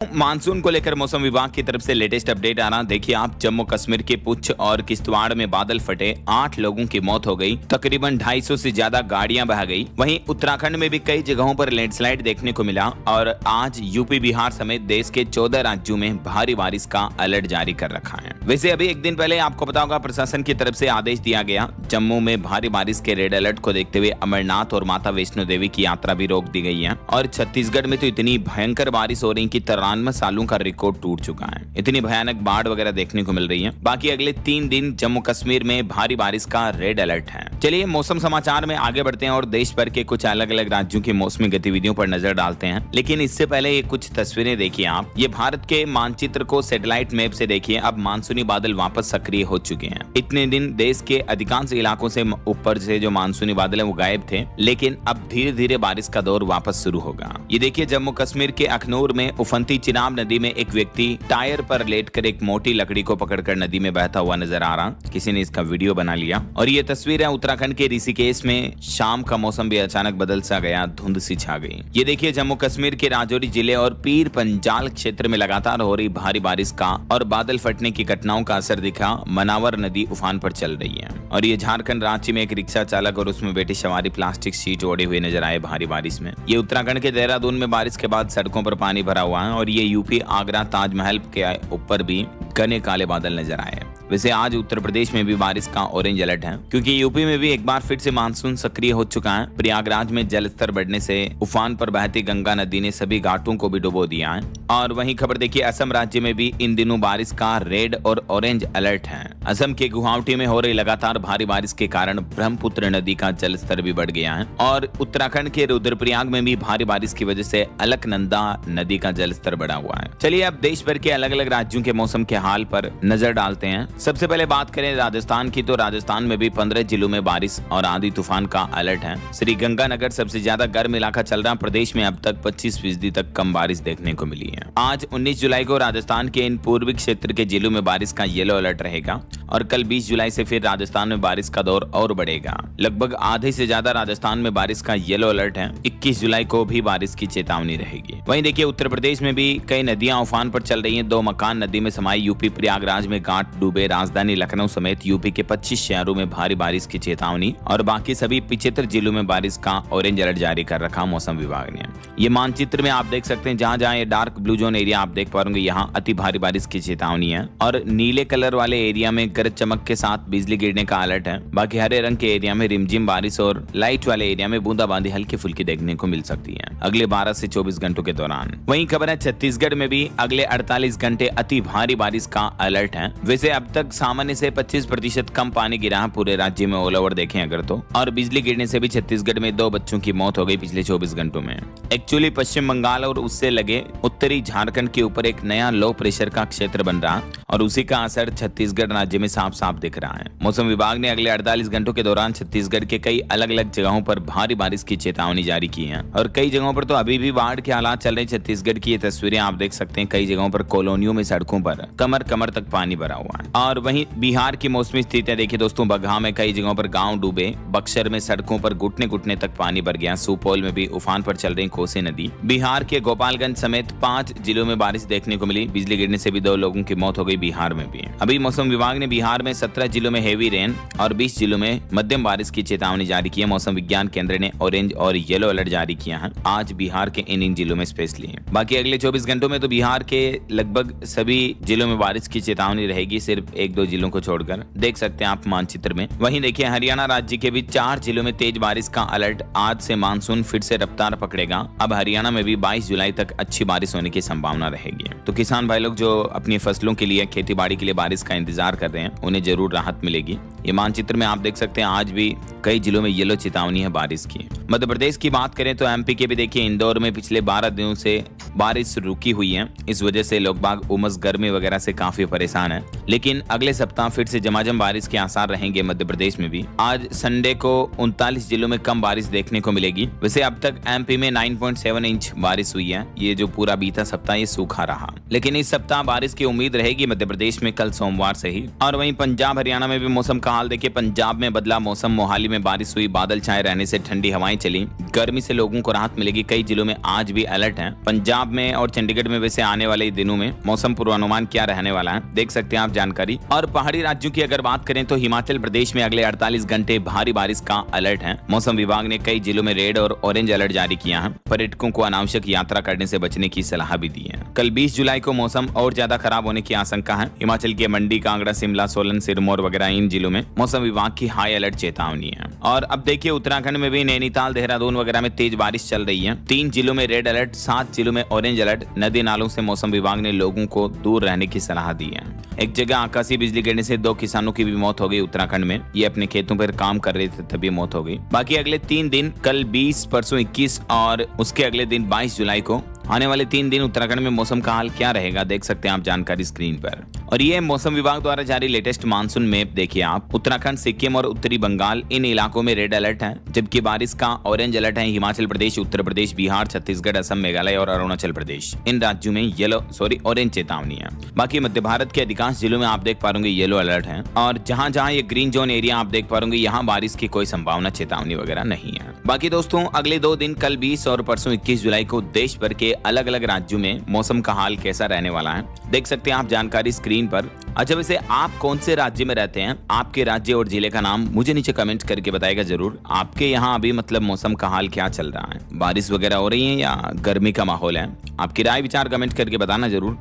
Monsoon को लेकर मौसम विभाग की तरफ से लेटेस्ट अपडेट आ रहा। देखिए आप, जम्मू कश्मीर के पुंछ और किश्तवाड़ में बादल फटे, 8 लोगों की मौत हो गई, तकरीबन 250 से ज्यादा गाड़ियां बह गई। वहीं उत्तराखंड में भी कई जगहों पर लैंडस्लाइड देखने को मिला और आज यूपी बिहार समेत देश के 14 राज्यों में भारी बारिश का अलर्ट जारी कर रखा है। वैसे अभी एक दिन पहले आपको पता होगा, प्रशासन की तरफ से आदेश दिया गया, जम्मू में भारी बारिश के रेड अलर्ट को देखते हुए अमरनाथ और माता वैष्णो देवी की यात्रा भी रोक दी गई है। और छत्तीसगढ़ में तो इतनी भयंकर बारिश हो रही की 93 सालों का रिकॉर्ड टूट चुका है। इतनी भयानक बाढ़ वगैरह देखने को मिल रही है। बाकी अगले 3 दिन जम्मू कश्मीर में भारी बारिश का रेड अलर्ट है। चलिए मौसम समाचार में आगे बढ़ते हैं और देश भर के कुछ अलग अलग राज्यों की मौसमी गतिविधियों पर नजर डालते हैं। लेकिन इससे पहले ये कुछ तस्वीरें देखिए आप। ये भारत के मानचित्र को सैटेलाइट मैप से देखिए। अब मानसूनी बादल वापस सक्रिय हो चुके हैं। इतने दिन देश के अधिकांश इलाकों से ऊपर से जो मानसूनी बादल है वो गायब थे, लेकिन अब धीरे धीरे बारिश का दौर वापस शुरू होगा। ये देखिए, जम्मू कश्मीर के अखनूर में उफनती चिनाब नदी में एक व्यक्ति टायर पर लेटकर एक मोटी लकड़ी को पकड़कर नदी में बहता हुआ नजर आ रहा। किसी ने इसका वीडियो बना लिया। और ये तस्वीर है उत्तराखंड के ऋषिकेश में। शाम का मौसम भी अचानक बदल सा गया, धुंध सी छा गई। ये देखिए, जम्मू कश्मीर के राजौरी जिले और पीर पंजाल क्षेत्र में लगातार हो रही भारी बारिश का और बादल फटने की घटनाओं का असर दिखा। मनावर नदी उफान पर चल रही है। और ये झारखंड रांची में एक रिक्शा चालक और उसमें बैठी सवारी प्लास्टिक शीट ओढ़े हुए नजर आए भारी बारिश में। ये उत्तराखंड के देहरादून में बारिश के बाद सड़कों पर पानी भरा हुआ है। और ये यूपी आगरा ताजमहल के ऊपर भी घने काले बादल नजर आए। वैसे आज उत्तर प्रदेश में भी बारिश का ऑरेंज अलर्ट है, क्योंकि यूपी में भी एक बार फिर से मानसून सक्रिय हो चुका है। प्रयागराज में जलस्तर बढ़ने से उफान पर बहती गंगा नदी ने सभी घाटों को भी डुबो दिया है। और वहीं खबर देखिए, असम राज्य में भी इन दिनों बारिश का रेड और ऑरेंज अलर्ट है। असम के गुवाहाटी में हो रही लगातार भारी बारिश के कारण ब्रह्मपुत्र नदी का जलस्तर भी बढ़ गया है। और उत्तराखंड के रुद्रप्रयाग में भी भारी बारिश की वजह से अलकनंदा नदी का जलस्तर बढ़ा हुआ है। चलिए अब देश भर के अलग अलग राज्यों के मौसम के हाल पर नजर डालते हैं। सबसे पहले बात करें राजस्थान की, तो राजस्थान में भी 15 जिलों में बारिश और आंधी तूफान का अलर्ट है। श्रीगंगानगर सबसे ज्यादा गर्म इलाका चल रहा। प्रदेश में अब तक 25% तक कम बारिश देखने को मिली है। आज 19 जुलाई को राजस्थान के इन पूर्वी क्षेत्र के जिलों में बारिश का येलो अलर्ट रहेगा। और कल 20 जुलाई से फिर राजस्थान में बारिश का दौर और बढ़ेगा। लगभग आधे से ज्यादा राजस्थान में बारिश का येलो अलर्ट है। 21 जुलाई को भी बारिश की चेतावनी रहेगी। वहीं देखिए, उत्तर प्रदेश में भी कई नदियां उफान पर चल रही हैं। 2 मकान नदी में समाई। यूपी प्रयागराज में घाट डूबे। राजधानी लखनऊ समेत यूपी के 25 शहरों में भारी बारिश की चेतावनी। और बाकी सभी 75 जिलों में बारिश का ऑरेंज अलर्ट जारी कर रखा मौसम विभाग ने। ये मानचित्र में आप देख सकते हैं, जहां जहां ये डार्क ब्लू जोन एरिया आप देख पा रहे, यहाँ अति भारी बारिश की चेतावनी है। और नीले कलर वाले एरिया में गरज चमक के साथ बिजली गिरने का अलर्ट है। बाकी हरे रंग के एरिया में रिमझिम बारिश और लाइट वाले एरिया में बूंदाबांदी हल्की फुल्की देखने को मिल सकती है अगले 12 से 24 घंटों के दौरान। वहीं खबर है, छत्तीसगढ़ में भी अगले 48 घंटे अति भारी बारिश का अलर्ट है। वैसे अब तक सामान्य से 25% कम पानी गिरा है पूरे राज्य में ऑल ओवर देखें अगर तो। और बिजली गिरने से भी छत्तीसगढ़ में 2 बच्चों की मौत हो गई पिछले 24 घंटों में। एक्चुअली पश्चिम बंगाल और उससे लगे उत्तरी झारखंड के ऊपर एक नया लो प्रेशर का क्षेत्र बन रहा और उसी का असर छत्तीसगढ़ राज्य में साफ साफ दिख रहा है। मौसम विभाग ने अगले 48 घंटों के दौरान छत्तीसगढ़ के कई अलग अलग जगहों पर भारी बारिश की चेतावनी जारी की है। और कई जगहों पर तो अभी भी बाढ़ के हालात चल रहे। छत्तीसगढ़ की ये तस्वीरें आप देख सकते हैं। कई जगहों पर कॉलोनियों में सड़कों पर कमर कमर तक पानी भरा हुआ है। और वहीं बिहार की मौसमी स्थितियां देखिए दोस्तों। बगहा में कई जगहों पर गांव डूबे। बक्सर में सड़कों पर घुटने घुटने तक पानी भर गया। सुपौल में भी उफान पर चल रही कोसी नदी। बिहार के गोपालगंज समेत 5 जिलों में बारिश देखने को मिली। बिजली गिरने से भी 2 लोगों की मौत हो गई बिहार में भी। अभी मौसम विभाग ने बिहार में 17 जिलों में हेवी रेन और 20 जिलों में मध्यम बारिश की चेतावनी जारी की है। मौसम विज्ञान केंद्र ने ऑरेंज और येलो अलर्ट जारी किया है आज बिहार के इन जिलों में स्पेशली। बाकी अगले 24 घंटों में तो बिहार के लगभग सभी जिलों में बारिश की चेतावनी रहेगी, सिर्फ 1-2 जिलों को छोड़कर। देख सकते हैं आप मानचित्र में। वहीं देखिए, हरियाणा राज्य के भी 4 जिलों में तेज बारिश का अलर्ट। आज से मानसून फिर से रफ्तार पकड़ेगा। अब हरियाणा में भी 22 जुलाई तक अच्छी बारिश होने की संभावना रहेगी। तो किसान भाई लोग जो अपनी फसलों के लिए, खेती बाड़ी के लिए बारिश का इंतजार कर रहे हैं, उन्हें जरूर राहत मिलेगी। ये मानचित्र में आप देख सकते हैं, आज भी कई जिलों में येलो चेतावनी है बारिश की। मध्य प्रदेश की बात करें तो एमपी के भी देखिए, इंदौर में पिछले 12 दिनों से बारिश रुकी हुई है। इस वजह से लोग बाग उमस गर्मी वगैरह से काफी परेशान है। लेकिन अगले सप्ताह फिर से झमाझम बारिश के आसार रहेंगे मध्य प्रदेश में भी। आज संडे को 39 जिलों में कम बारिश देखने को मिलेगी। वैसे अब तक एमपी में 9.7 इंच बारिश हुई है। ये जो पूरा बीता सप्ताह ये सूखा रहा, लेकिन इस सप्ताह बारिश की उम्मीद रहेगी मध्य प्रदेश में कल सोमवार से ही। और वहीं पंजाब हरियाणा में भी मौसम का हाल देखिए। पंजाब में बदला मौसम। मोहाली में बारिश हुई। बादल छाए रहने से ठंडी हवाएं चली। गर्मी से लोगों को राहत मिलेगी। कई जिलों में आज भी अलर्ट है। पंजाब पंजाब में और चंडीगढ़ में वैसे आने वाले दिनों में मौसम पूर्वानुमान क्या रहने वाला है, देख सकते हैं आप जानकारी। और पहाड़ी राज्यों की अगर बात करें तो हिमाचल प्रदेश में अगले 48 घंटे भारी बारिश का अलर्ट है। मौसम विभाग ने कई जिलों में रेड और ऑरेंज अलर्ट जारी किया है। पर्यटकों को अनावश्यक यात्रा करने से बचने की सलाह भी दी है। कल 20 जुलाई को मौसम और ज्यादा खराब होने की आशंका है। हिमाचल के मंडी, कांगड़ा, शिमला, सोलन, सिरमौर वगैरह इन जिलों में मौसम विभाग की हाई अलर्ट चेतावनी है। और अब देखिए उत्तराखंड में भी नैनीताल, देहरादून वगैरह में तेज बारिश चल रही है। 3 जिलों में रेड अलर्ट, 7 जिलों में ऑरेंज अलर्ट। नदी नालों से मौसम विभाग ने लोगों को दूर रहने की सलाह दी है। एक जगह आकाशीय बिजली गिरने से 2 किसानों की भी मौत हो गई उत्तराखंड में। ये अपने खेतों पर काम कर रहे थे तभी मौत हो गई। बाकी अगले 3 दिन, कल 20, परसों 21 और उसके अगले दिन 22 जुलाई को आने वाले 3 दिन उत्तराखंड में मौसम का हाल क्या रहेगा, देख सकते हैं आप जानकारी स्क्रीन पर। और ये मौसम विभाग द्वारा जारी लेटेस्ट मानसून मैप देखिए आप। उत्तराखंड, सिक्किम और उत्तरी बंगाल इन इलाकों में रेड अलर्ट है, जबकि बारिश का ऑरेंज अलर्ट है हिमाचल प्रदेश, उत्तर प्रदेश, बिहार, छत्तीसगढ़, असम, मेघालय और अरुणाचल प्रदेश। इन राज्यों में ऑरेंज चेतावनी है। बाकी मध्य भारत के अधिकांश जिलों में आप देख पाओगे येलो अलर्ट है। और जहां जहां ये ग्रीन जोन एरिया आप देख पाओगे यहाँ बारिश की कोई संभावना, चेतावनी वगैरह नहीं है। बाकी दोस्तों अगले 2 दिन, कल 20 और परसों 21 जुलाई को देश भर के अलग अलग राज्यों में मौसम का हाल कैसा रहने वाला है, देख सकते हैं आप जानकारी स्क्रीन पर। अच्छा वैसे आप कौन से राज्य में रहते हैं, आपके राज्य और जिले का नाम मुझे नीचे कमेंट करके बताएगा जरूर। आपके यहाँ अभी मतलब मौसम का हाल क्या चल रहा है, बारिश वगैरह हो रही है या गर्मी का माहौल है? आपकी राय विचार कमेंट करके बताना जरूर।